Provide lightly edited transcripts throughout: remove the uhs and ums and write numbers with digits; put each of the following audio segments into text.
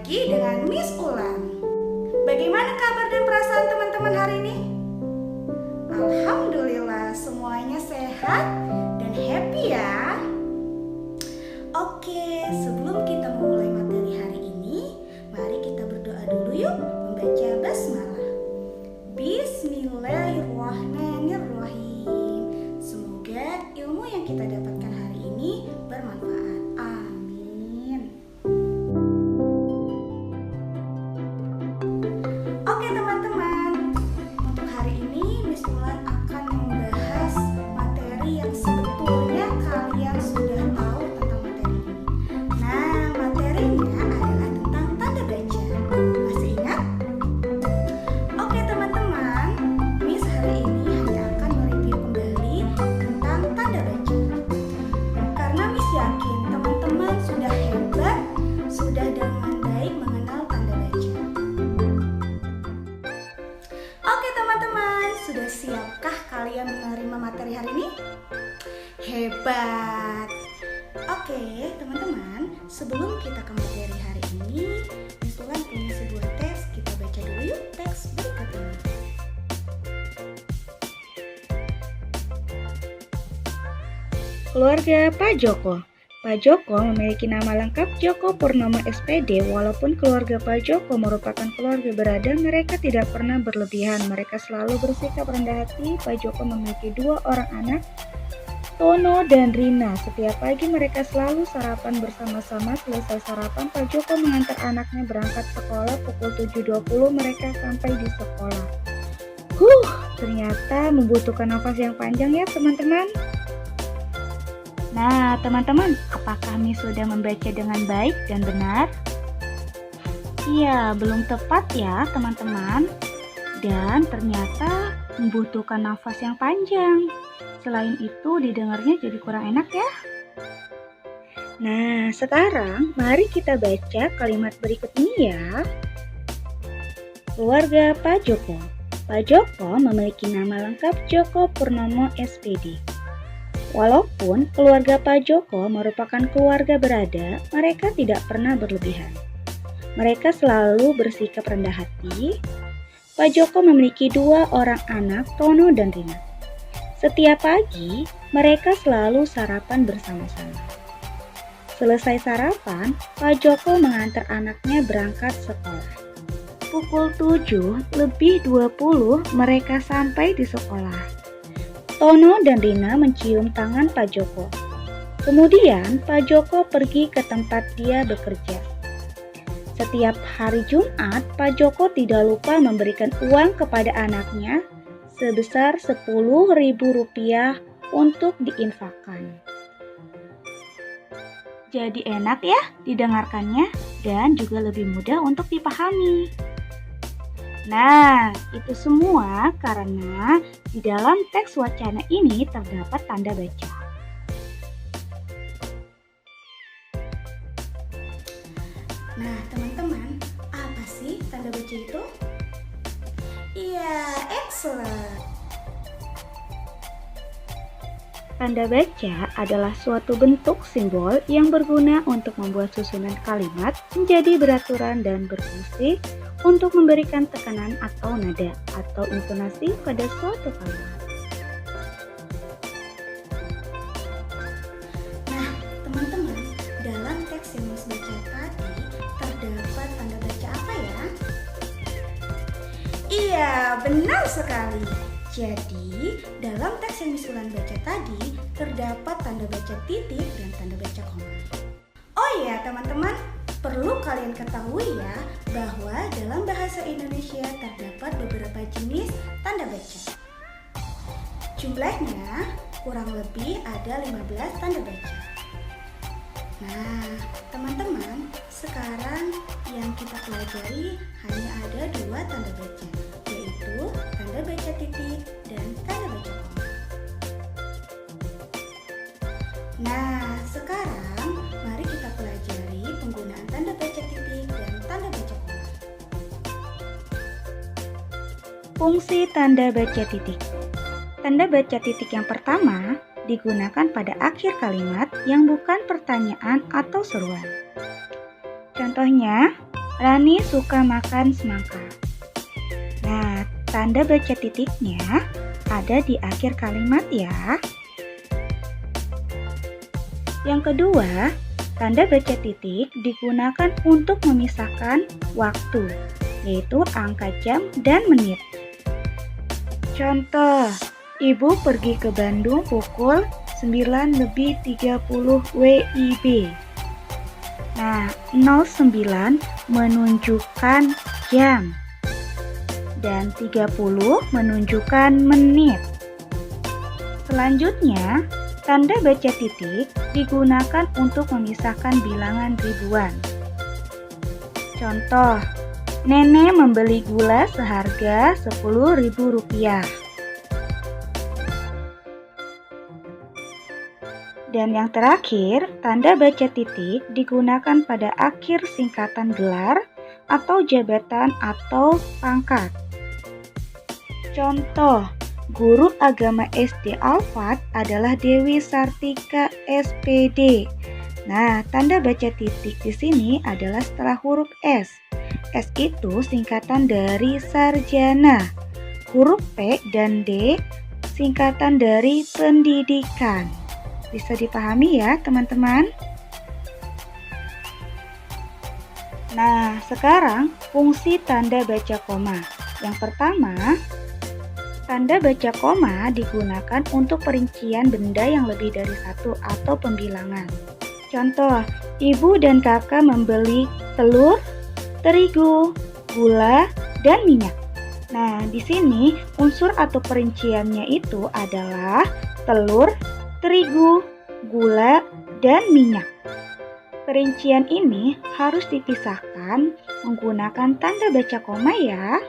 lagi dengan Miss Ulan. Bagaimana kabar dan perasaan teman-teman hari ini? Alhamdulillah semuanya sehat dan happy ya. Oke, sebelum kita memulai materi hari ini, mari kita berdoa dulu yuk, membaca basmalah. Bismillahirrahmanirrahim. Semoga ilmu yang kita dapatkan hari ini bermanfaat. Amin. Oke teman-teman, untuk hari ini Miss Ulan akan membahas materi yang sebetulnya kalian sudah tahu tentang materi ini. Nah, materinya adalah tentang tanda baca. Masih ingat? Oke teman-teman, Miss hari ini hanya akan mereview kembali tentang tanda baca. Karena Miss yakin teman-teman sudah hebat, sudah dengan baik mengenal tanda baca. Oke teman-teman, sudah siapkah kalian menerima materi hari ini? Hebat! Oke teman-teman, sebelum kita ke materi hari ini, Miss Ulan punya sebuah teks. Kita baca dulu yuk teks berikut ini. Keluarga Pak Joko. Pak Joko memiliki nama lengkap Joko Purnomo SPD. Walaupun keluarga Pak Joko merupakan keluarga berada, mereka tidak pernah berlebihan. Mereka selalu bersikap rendah hati. Pak Joko memiliki 2 orang anak, Tono dan Rina. Setiap pagi mereka selalu sarapan bersama-sama. Selesai sarapan, Pak Joko mengantar anaknya berangkat sekolah. Pukul 7.20 mereka sampai di sekolah. Ternyata membutuhkan nafas yang panjang ya teman-teman. Nah, teman-teman, apakah Miss sudah membaca dengan baik dan benar? Iya, belum tepat ya, teman-teman. Dan ternyata membutuhkan nafas yang panjang. Selain itu, didengarnya jadi kurang enak ya. Nah, sekarang mari kita baca kalimat berikut ini ya. Keluarga Pak Joko. Pak Joko memiliki nama lengkap Joko Purnomo SPD. Walaupun keluarga Pak Joko merupakan keluarga berada, mereka tidak pernah berlebihan. Mereka selalu bersikap rendah hati. Pak Joko memiliki 2 orang anak, Tono dan Rina. Setiap pagi, mereka selalu sarapan bersama-sama. Selesai sarapan, Pak Joko mengantar anaknya berangkat sekolah. Pukul 7:20 mereka sampai di sekolah. Tono dan Rina mencium tangan Pak Joko. Kemudian Pak Joko pergi ke tempat dia bekerja. Setiap hari Jumat, Pak Joko tidak lupa memberikan uang kepada anaknya sebesar Rp10.000 untuk diinfakkan. Jadi enak ya didengarkannya dan juga lebih mudah untuk dipahami. Nah, itu semua karena di dalam teks wacana ini terdapat tanda baca. Nah teman-teman, apa sih tanda baca itu? Iya, excellent. Tanda baca adalah suatu bentuk simbol yang berguna untuk membuat susunan kalimat menjadi beraturan dan berfungsi untuk memberikan tekanan atau nada atau intonasi pada suatu kalimat. Nah teman-teman, dalam teks yang Miss baca tadi terdapat tanda baca apa ya? Iya, benar sekali. Jadi, dalam teks yang Miss Ulan baca tadi terdapat tanda baca titik dan tanda baca koma. Oh iya teman-teman, perlu kalian ketahui ya bahwa dalam bahasa Indonesia terdapat beberapa jenis tanda baca. Jumlahnya kurang lebih ada 15 tanda baca. Nah, teman-teman, sekarang yang kita pelajari hanya ada 2 tanda baca, yaitu tanda baca titik dan tanda baca koma. Nah, sekarang mari kita pelajari penggunaan tanda baca titik dan tanda baca koma. Fungsi tanda baca titik. Tanda baca titik yang pertama digunakan pada akhir kalimat yang bukan pertanyaan atau seruan. Contohnya, Rani suka makan semangka. Nah, tanda baca titiknya ada di akhir kalimat ya. Yang kedua, tanda baca titik digunakan untuk memisahkan waktu, yaitu angka jam dan menit. Contoh, Ibu pergi ke Bandung pukul 9:30 WIB. Nah, 09 menunjukkan jam dan 30 menunjukkan menit. Selanjutnya, tanda baca titik digunakan untuk memisahkan bilangan ribuan. Contoh, Nenek membeli gula seharga Rp10.000. Dan yang terakhir, tanda baca titik digunakan pada akhir singkatan gelar atau jabatan atau pangkat. Contoh, guru agama SD Alfat adalah Dewi Sartika SPD. Nah, tanda baca titik di sini adalah setelah huruf S. S itu singkatan dari sarjana. Huruf P dan D singkatan dari pendidikan. Bisa dipahami ya, teman-teman? Nah, sekarang fungsi tanda baca koma. Yang pertama, tanda baca koma digunakan untuk perincian benda yang lebih dari satu atau pembilangan. Contoh, Ibu dan Kakak membeli telur, terigu, gula, dan minyak. Nah, di sini unsur atau perinciannya itu adalah telur, terigu, gula, dan minyak. Perincian ini harus dipisahkan menggunakan tanda baca koma ya.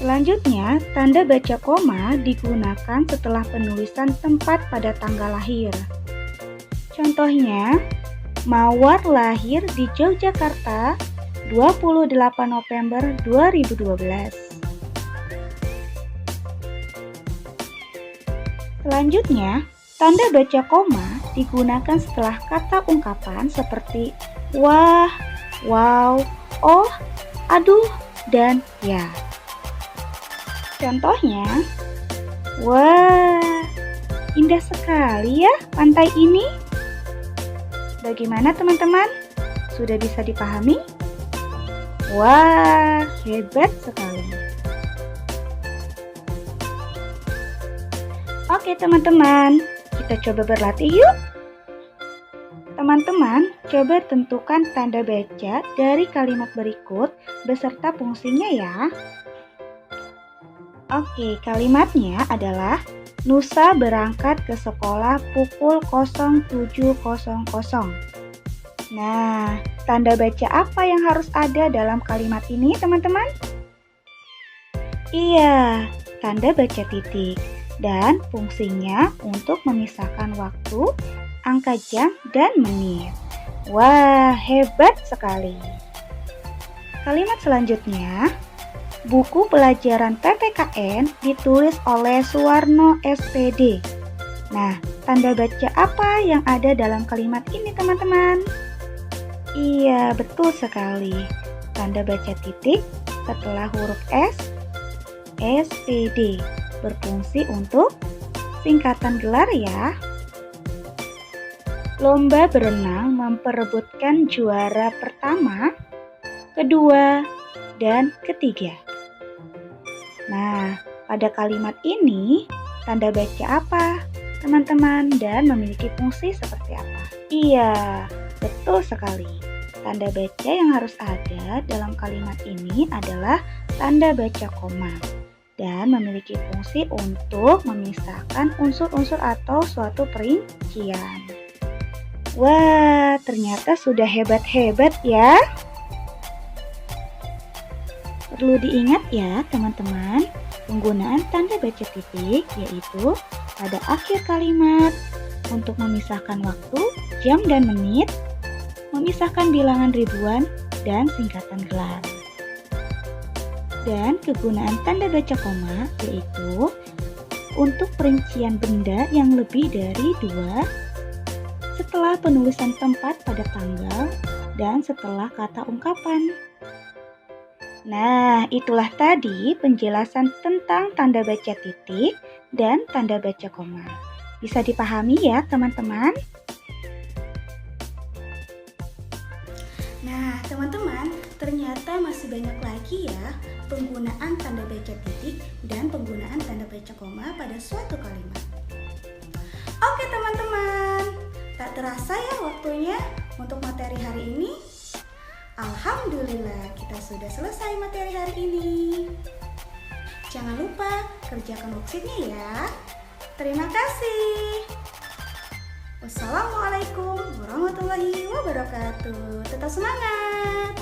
Selanjutnya, tanda baca koma digunakan setelah penulisan tempat pada tanggal lahir. Contohnya, Mawar lahir di Yogyakarta 28 November 2012. Selanjutnya, tanda baca koma digunakan setelah kata ungkapan seperti wah, wow, oh, aduh, dan ya. Contohnya, wah, indah sekali ya pantai ini. Bagaimana teman-teman? Sudah bisa dipahami? Wah, hebat sekali. Oke teman-teman, kita coba berlatih yuk. Teman-teman, coba tentukan tanda baca dari kalimat berikut beserta fungsinya ya. Oke, kalimatnya adalah Nusa berangkat ke sekolah pukul 07.00. Nah, tanda baca apa yang harus ada dalam kalimat ini teman-teman? Iya, tanda baca titik. Dan fungsinya untuk memisahkan waktu, angka jam, dan menit. Wah, hebat sekali. Kalimat selanjutnya, buku pelajaran PPKN ditulis oleh Suwarno SPD. Nah, tanda baca apa yang ada dalam kalimat ini teman-teman? Iya, betul sekali. Tanda baca titik setelah huruf S, SPD. Berfungsi untuk singkatan gelar ya. Lomba berenang memperebutkan juara pertama, kedua, dan ketiga. Nah, pada kalimat ini tanda baca apa, teman-teman, dan memiliki fungsi seperti apa? Iya, betul sekali. Tanda baca yang harus ada dalam kalimat ini adalah tanda baca koma. Dan memiliki fungsi untuk memisahkan unsur-unsur atau suatu perincian. Wah, ternyata sudah hebat-hebat ya. Perlu diingat ya teman-teman, penggunaan tanda baca titik yaitu pada akhir kalimat untuk memisahkan waktu, jam dan menit, memisahkan bilangan ribuan, dan singkatan gelar. Dan kegunaan tanda baca koma yaitu untuk perincian benda yang lebih dari 2 setelah penulisan tempat pada tanggal dan setelah kata ungkapan. Nah, itulah tadi penjelasan tentang tanda baca titik dan tanda baca koma. Bisa dipahami ya, teman-teman? Nah, teman-teman, ternyata masih banyak lagi ya penggunaan tanda baca titik dan penggunaan tanda baca koma pada suatu kalimat. Oke teman-teman, tak terasa ya waktunya untuk materi hari ini. Alhamdulillah, kita sudah selesai materi hari ini. Jangan lupa kerjakan worksheetnya ya. Terima kasih. Wassalamualaikum warahmatullahi wabarakatuh. Tetap semangat.